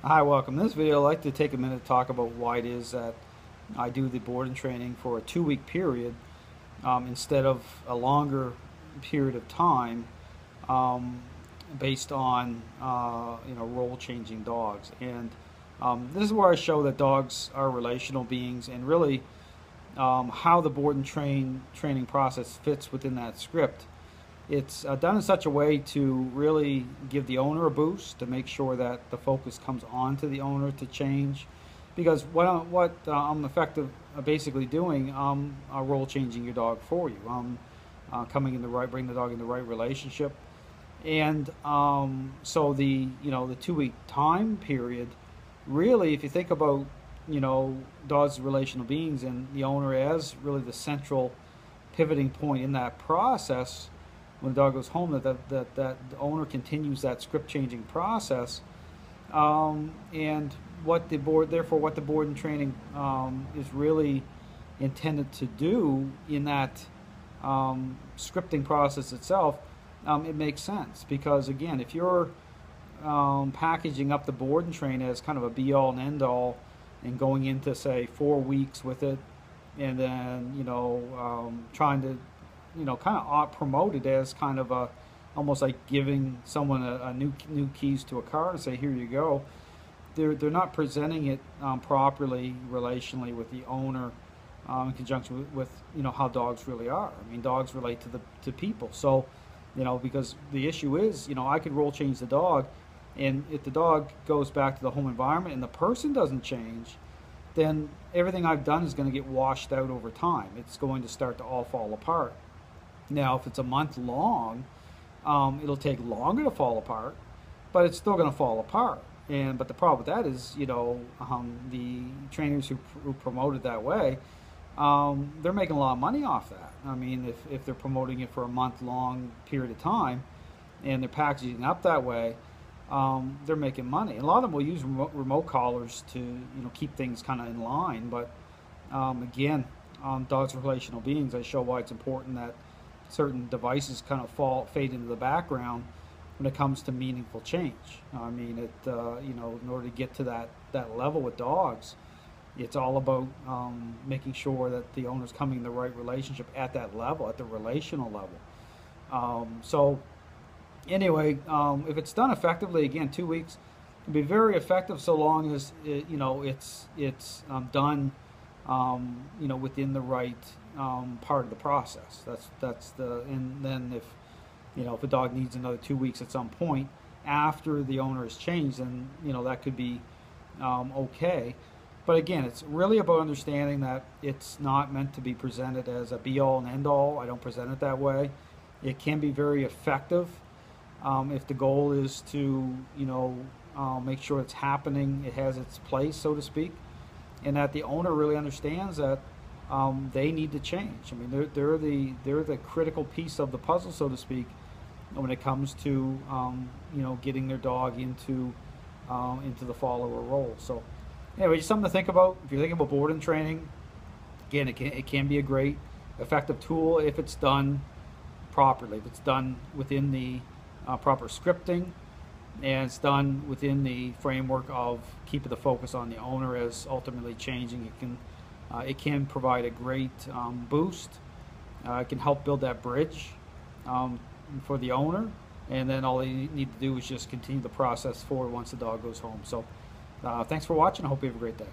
Hi, welcome. In this video, I'd like to take a minute to talk about why it is that I do the board and training for a 2-week period instead of a longer period of time um, based on role changing dogs. And this is where I show that dogs are relational beings and really how the board and training process fits within that script. It's done in such a way to really give the owner a boost to make sure that the focus comes on to the owner to change. Because what I'm effective basically doing, I'm role changing your dog for you. I'm bring the dog in the right relationship. And so the 2-week time period, really, if you think about dogs as relational beings and the owner as really the central pivoting point in that process. When the dog goes home, that the owner continues that script changing process, and what the board and training is really intended to do in that scripting process itself, it makes sense because again, if you're packaging up the board and train as kind of a be all and end all, and going into say 4 weeks with it, and then trying to kind of promote it as kind of a almost like giving someone a new keys to a car and say, here you go. They're not presenting it properly relationally with the owner in conjunction with how dogs really are. I mean, dogs relate to people. So because the issue is I could role change the dog, and if the dog goes back to the home environment and the person doesn't change, then everything I've done is going to get washed out over time. It's going to start to all fall apart. Now, if it's a month long, it'll take longer to fall apart, but it's still going to fall apart. But the problem with that is, the trainers who promote it that way, they're making a lot of money off that. I mean, if they're promoting it for a month-long period of time, and they're packaging it up that way, they're making money. And a lot of them will use remote collars to keep things kind of in line. But again, dogs are relational beings. I show why it's important that certain devices kind of fade into the background when it comes to meaningful change. I mean, in order to get to that level with dogs, it's all about making sure that the owner's coming in the right relationship at that level, at the relational level. So anyway, if it's done effectively, again, 2 weeks can be very effective so long as it's done within the right part of the process. And then if a dog needs another 2 weeks at some point after the owner has changed, then that could be okay. But again, it's really about understanding that it's not meant to be presented as a be all and end all. I don't present it that way. It can be very effective if the goal is to make sure it's happening, it has its place, so to speak, and that the owner really understands that they need to change. I mean, they're the critical piece of the puzzle, so to speak, when it comes to getting their dog into the follower role. So anyway, just something to think about if you're thinking about board and training. Again, it can be a great effective tool if it's done properly, if it's done within the proper scripting, and it's done within the framework of keeping the focus on the owner as ultimately changing. It can provide a great boost. It can help build that bridge for the owner, and then all you need to do is just continue the process forward once the dog goes home. So thanks for watching. I hope you have a great day.